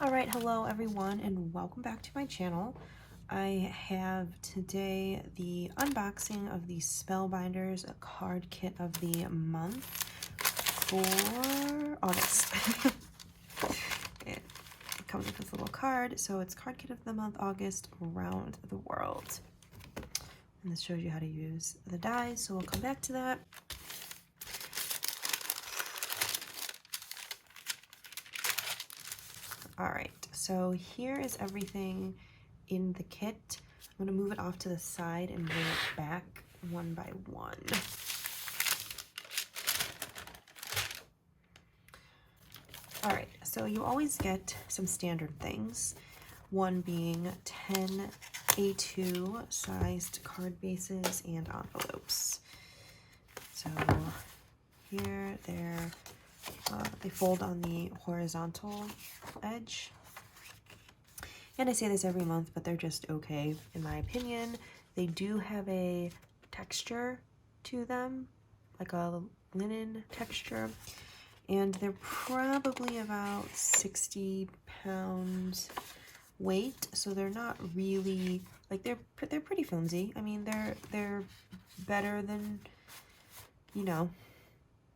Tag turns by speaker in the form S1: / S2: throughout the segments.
S1: Alright, hello everyone and welcome back to my channel. I have today the unboxing of the Spellbinders card kit of the month for August. It comes with this little card, so it's card kit of the month August around the world. And this shows you how to use the dies, so we'll come back to that. Alright, so here is everything in the kit. I'm going to move it off to the side and bring it back one by one. Alright, so you always get some standard things, one being 10 A2 sized card bases and envelopes. So here they fold on the horizontal edge. And I say this every month, but they're just okay in my opinion. They do have a texture to them, like a linen texture. And they're probably about 60 pounds weight, so they're not really, like, they're pretty flimsy. I mean, they're better than, you know,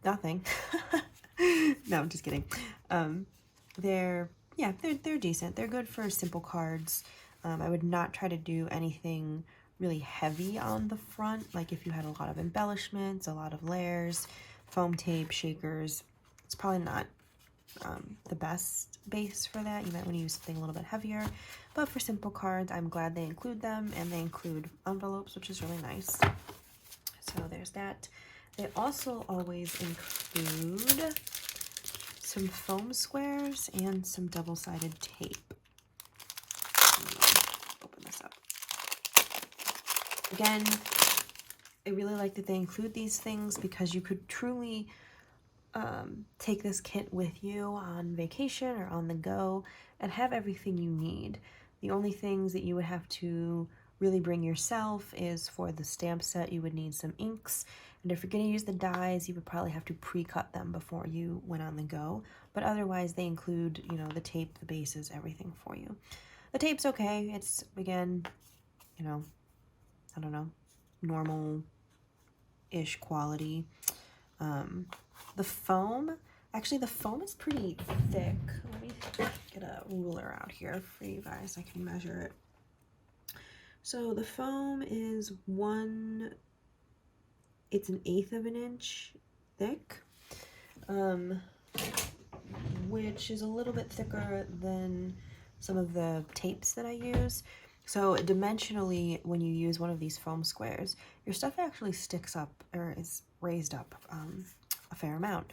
S1: nothing. No, I'm just kidding. They're decent. They're good for simple cards. I would not try to do anything really heavy on the front, like if you had a lot of embellishments, a lot of layers, foam tape, shakers. It's probably not the best base for that. You might want to use something a little bit heavier, but for simple cards, I'm glad they include them, and they include envelopes, which is really nice. So there's that. They also always include some foam squares and some double-sided tape. Open this up. Again, I really like that they include these things because you could truly take this kit with you on vacation or on the go and have everything you need. The only things that you would have to really bring yourself is for the stamp set, you would need some inks. And if you're going to use the dies, you would probably have to pre-cut them before you went on the go. But otherwise, they include, you know, the tape, the bases, everything for you. The tape's okay. It's, again, you know, I don't know, normal-ish quality. The foam, actually the foam is pretty thick. Let me get a ruler out here for you guys. I can measure it. So the foam is it's 1/8 of an inch thick, which is a little bit thicker than some of the tapes that I use. So dimensionally, when you use one of these foam squares, your stuff actually sticks up, or is raised up a fair amount,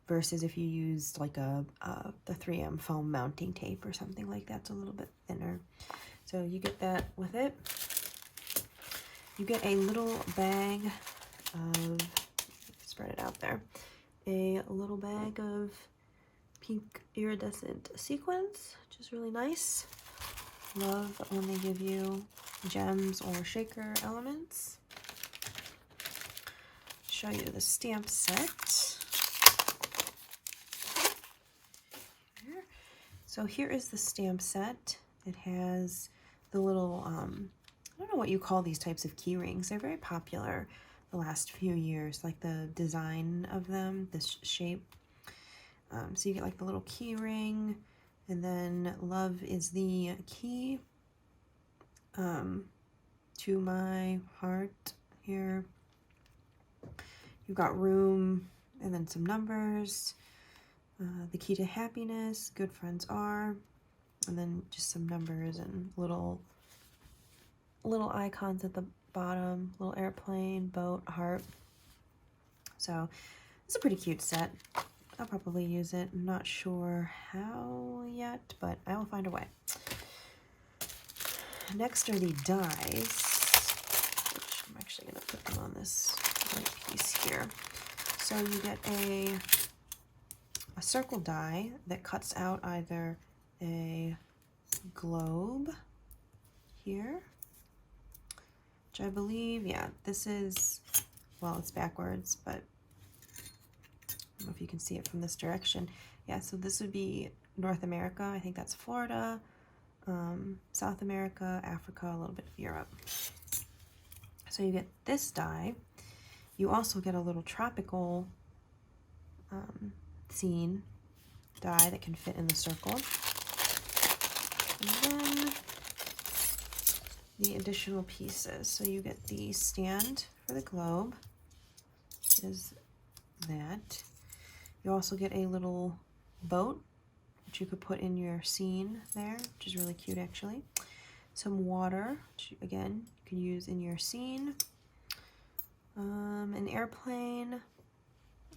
S1: versus if you used like the 3M foam mounting tape or something like that. It's a little bit thinner. So you get that with it. You get a little bag of, spread it out there, a little bag of pink iridescent sequins, which is really nice. Love when they give you gems or shaker elements. Show you the stamp set. So here is the stamp set. It has the little, I don't know what you call these types of key rings. They're very popular the last few years, like the design of them, this shape. So you get like the little key ring, and then love is the key to my heart here. You've got room and then some numbers. The key to happiness, good friends are, and then just some numbers and little icons at the bottom, little airplane, boat, heart. So it's a pretty cute set. I'll probably use it. I'm not sure how yet, but I will find a way. Next are the dies, which I'm actually going to put them on this white piece here. So you get a circle die that cuts out either a globe here, which I believe, yeah, this is, well, it's backwards, but I don't know if you can see it from this direction. Yeah, so this would be North America. I think that's Florida, South America, Africa, a little bit of Europe. So you get this die. You also get a little tropical scene die that can fit in the circle. And then the additional pieces. So you get the stand for the globe, is that. You also get a little boat, which you could put in your scene there, which is really cute actually. Some water, which again, you can use in your scene. An airplane,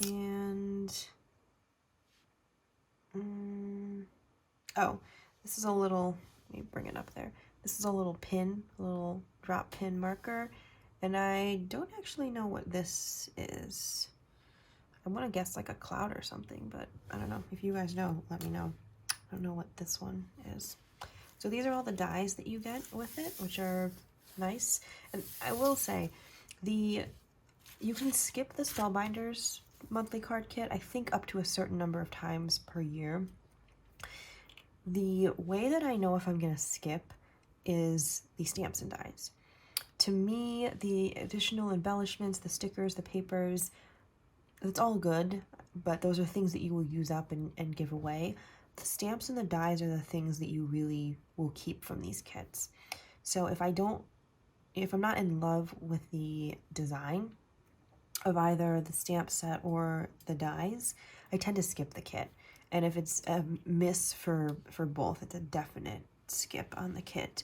S1: and oh, this is a little, let me bring it up there. This is a little pin, a little drop pin marker, and I don't actually know what this is. I want to guess like a cloud or something, but I don't know. If you guys know, let me know. I don't know what this one is. So these are all the dies that you get with it, which are nice. And I will say, you can skip the Spellbinders monthly card kit, I think up to a certain number of times per year. The way that I know if I'm going to skip is the stamps and dies. To me, the additional embellishments, the stickers, the papers, it's all good, but those are things that you will use up and give away. The stamps and the dies are the things that you really will keep from these kits. So if I'm not in love with the design of either the stamp set or the dies, I tend to skip the kit. And if it's a miss for both, it's a definite skip on the kit.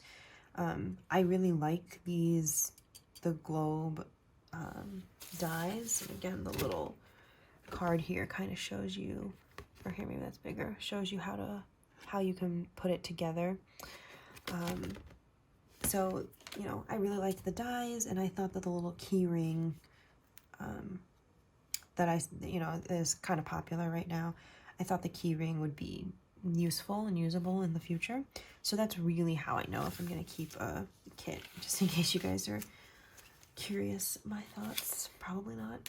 S1: I really like the globe dies. And again, the little card here kind of shows you, or here maybe that's bigger, shows you how you can put it together. So, you know, I really liked the dies, and I thought that the little key ring that is kind of popular right now, I thought the key ring would be useful and usable in the future. So that's really how I know if I'm going to keep a kit, just in case you guys are curious. My thoughts, probably not.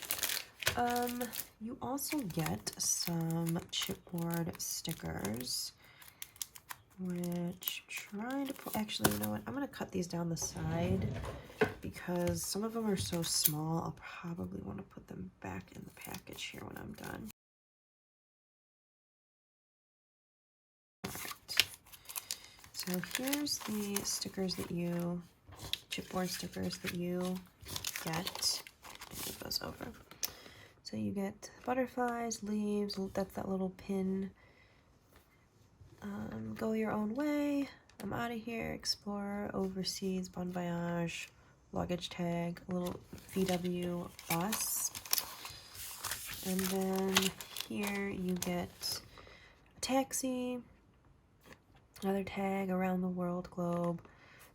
S1: You also get some chipboard stickers, which I'm trying to put, actually, you know what, I'm going to cut these down the side because some of them are so small, I'll probably want to put them back in the package here when I'm done. Alright, so here's the stickers that chipboard stickers that you get. Move those over. So you get butterflies, leaves, that's that little pin. Go your own way, I'm out of here, explorer, overseas, bon voyage, luggage tag, a little VW bus. And then here you get a taxi, another tag, around the world, globe,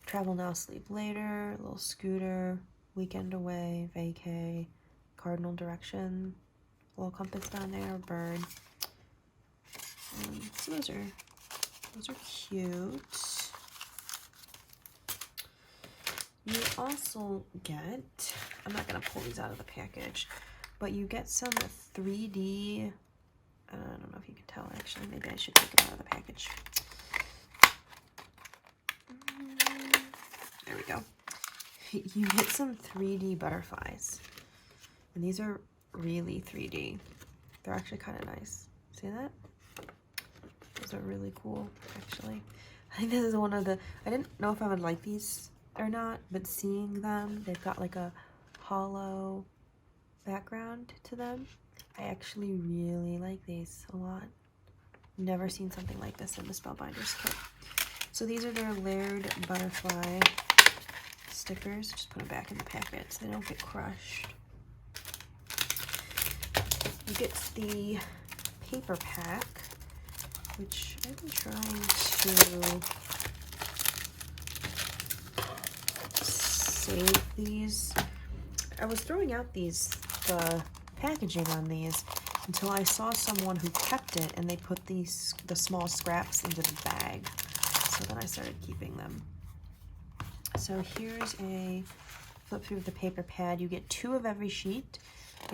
S1: travel now, sleep later, a little scooter, weekend away, vacay, cardinal direction, a little compass down there, bird. So those are cute. You also get, I'm not going to pull these out of the package, but you get some 3D, I don't know if you can tell actually, maybe I should take it out of the package. There we go. You get some 3D butterflies, and these are really 3D. They're actually kind of nice. See that? Those are really cool, actually. I think this is one of the, I didn't know if I would like these or not, but seeing them, they've got like a hollow background to them. I actually really like these a lot. Never seen something like this in the Spellbinders kit. So these are their layered butterfly stickers. Just put them back in the packet so they don't get crushed. You get the paper pack, which I've been trying to save these. I was throwing out the packaging on these until I saw someone who kept it, and they put the small scraps into the bag. So then I started keeping them. So here's a flip through the paper pad. You get 2 of every sheet,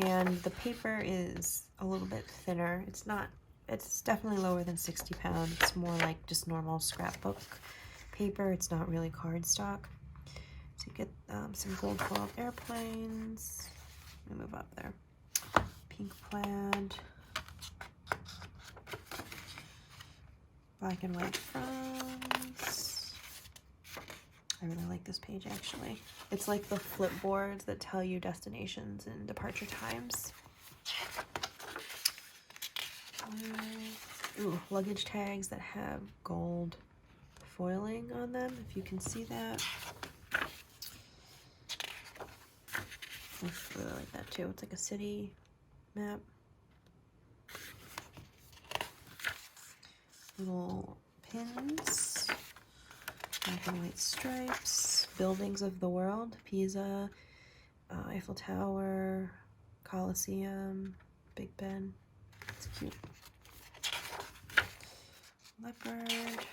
S1: and the paper is a little bit thinner. It's not It's definitely lower than 60 pounds. It's more like just normal scrapbook paper. It's not really cardstock. So you get some gold foiled airplanes. Let me move up there. Pink plaid. Black and white fronts. I really like this page actually. It's like the flip boards that tell you destinations and departure times. Ooh, luggage tags that have gold foiling on them, if you can see that. I really like that too. It's like a city map. Little pins, black and white stripes, buildings of the world, Pisa, Eiffel Tower, Colosseum, Big Ben. It's cute. Leopard.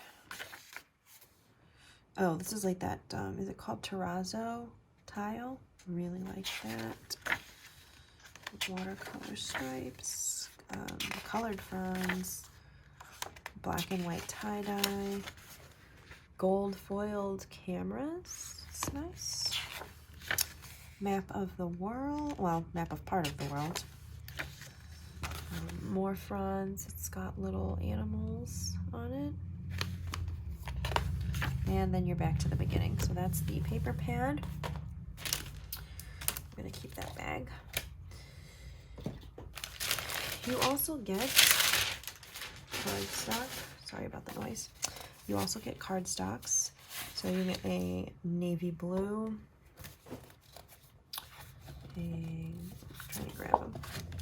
S1: Oh, this is like that, is it called terrazzo tile? Really like that. Watercolor stripes, colored ferns, black and white tie-dye, gold foiled cameras. It's nice. Map of the world, well, map of part of the world. More fronds. It's got little animals on it. And then you're back to the beginning. So that's the paper pad. I'm gonna keep that bag. You also get cardstock. Sorry about the noise. You also get cardstocks. So you get a navy blue, I'm trying to grab them,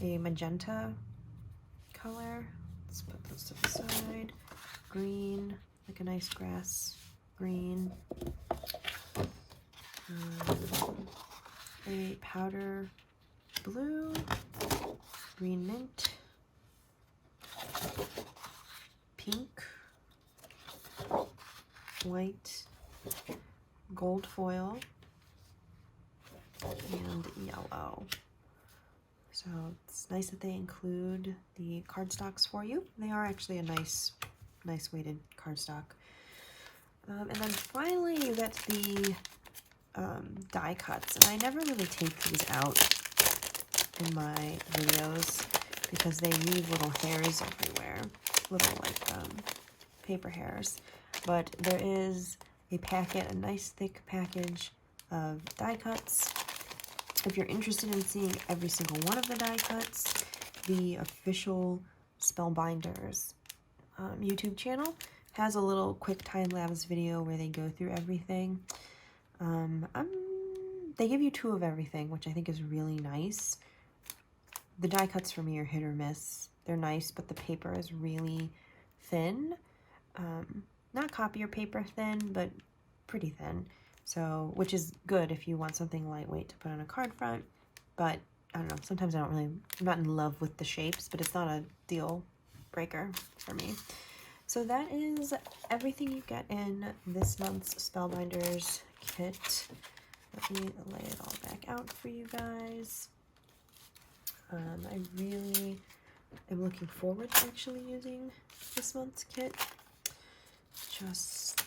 S1: a magenta color. Let's put those to the side. Green, like a nice grass green. A powder blue, green mint, pink, white, gold foil, and yellow. So it's nice that they include the cardstocks for you. They are actually a nice weighted cardstock. And then finally you get the die cuts, and I never really take these out in my videos because they leave little hairs everywhere, little like paper hairs. But there is a packet, a nice thick package of die cuts. If you're interested in seeing every single one of the die cuts, the official Spellbinders YouTube channel has a little quick time-lapse video where they go through everything. They give you 2 of everything, which I think is really nice. The die cuts for me are hit or miss. They're nice, but the paper is really thin. Not copier paper thin, but pretty thin. So, which is good if you want something lightweight to put on a card front. But, I don't know, sometimes I'm not in love with the shapes, but it's not a deal breaker for me. So that is everything you get in this month's Spellbinders kit. Let me lay it all back out for you guys. I really am looking forward to actually using this month's kit.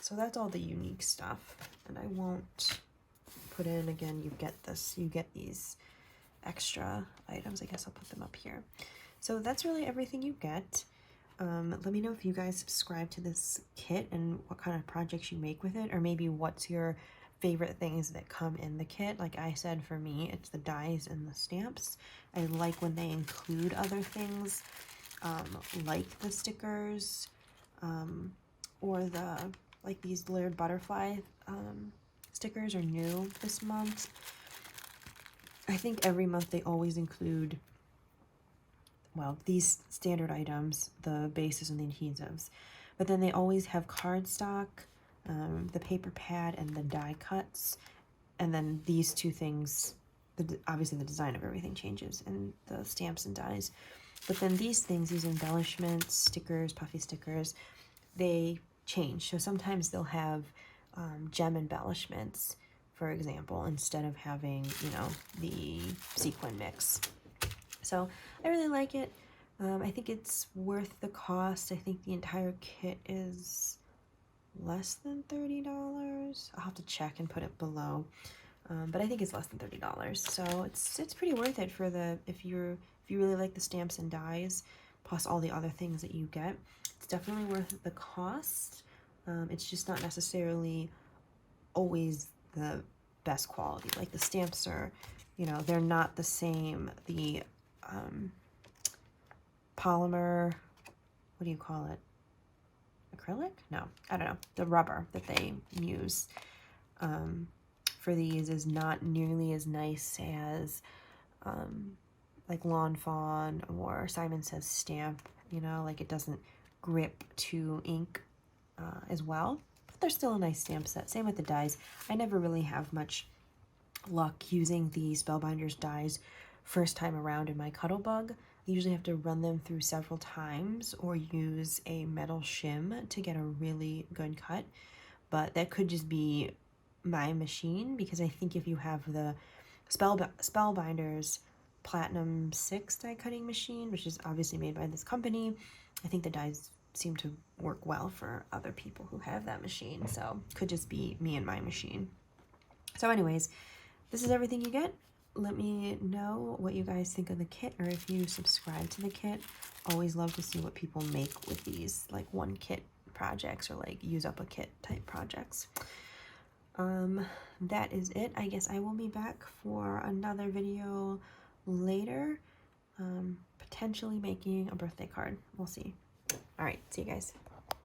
S1: So that's all the unique stuff, and I won't put in, again, you get these extra items. I guess I'll put them up here. So that's really everything you get. Let me know if you guys subscribe to this kit and what kind of projects you make with it, or maybe what's your favorite things that come in the kit. Like I said, for me, it's the dies and the stamps. I like when they include other things, like the stickers, or like these layered butterfly stickers are new this month. I think every month they always include, well, these standard items, the bases and the adhesives, but then they always have cardstock, the paper pad, and the die cuts, and then these 2 things, obviously the design of everything changes, and the stamps and dies, but then these things, these embellishments, stickers, puffy stickers, they change. So sometimes they'll have gem embellishments, for example, instead of having, you know, the sequin mix. So I really like it. I think it's worth the cost. I think the entire kit is less than $30. I'll have to check and put it below. But I think it's less than $30. So it's pretty worth it for the if you really like the stamps and dies, plus all the other things that you get. It's definitely worth the cost. It's just not necessarily always the best quality. Like the stamps are, you know, they're not the same. The polymer, what do you call it? Acrylic? No, I don't know. The rubber that they use for these is not nearly as nice as like Lawn Fawn or Simon Says stamp, you know, like it doesn't grip to ink as well. But they're still a nice stamp set. Same with the dies. I never really have much luck using the Spellbinders dies first time around in my Cuttlebug. I usually have to run them through several times or use a metal shim to get a really good cut. But that could just be my machine, because I think if you have the Spellbinders Platinum 6 die cutting machine, which is obviously made by this company, I think the dies seem to work well for other people who have that machine. So could just be me and my machine. So anyways, this is everything you get. Let me know what you guys think of the kit, or if you subscribe to the kit. Always love to see what people make with these like one kit projects or like use up a kit type projects. That is it. I guess I will be back for another video later, potentially making a birthday card. We'll see. All right, see you guys.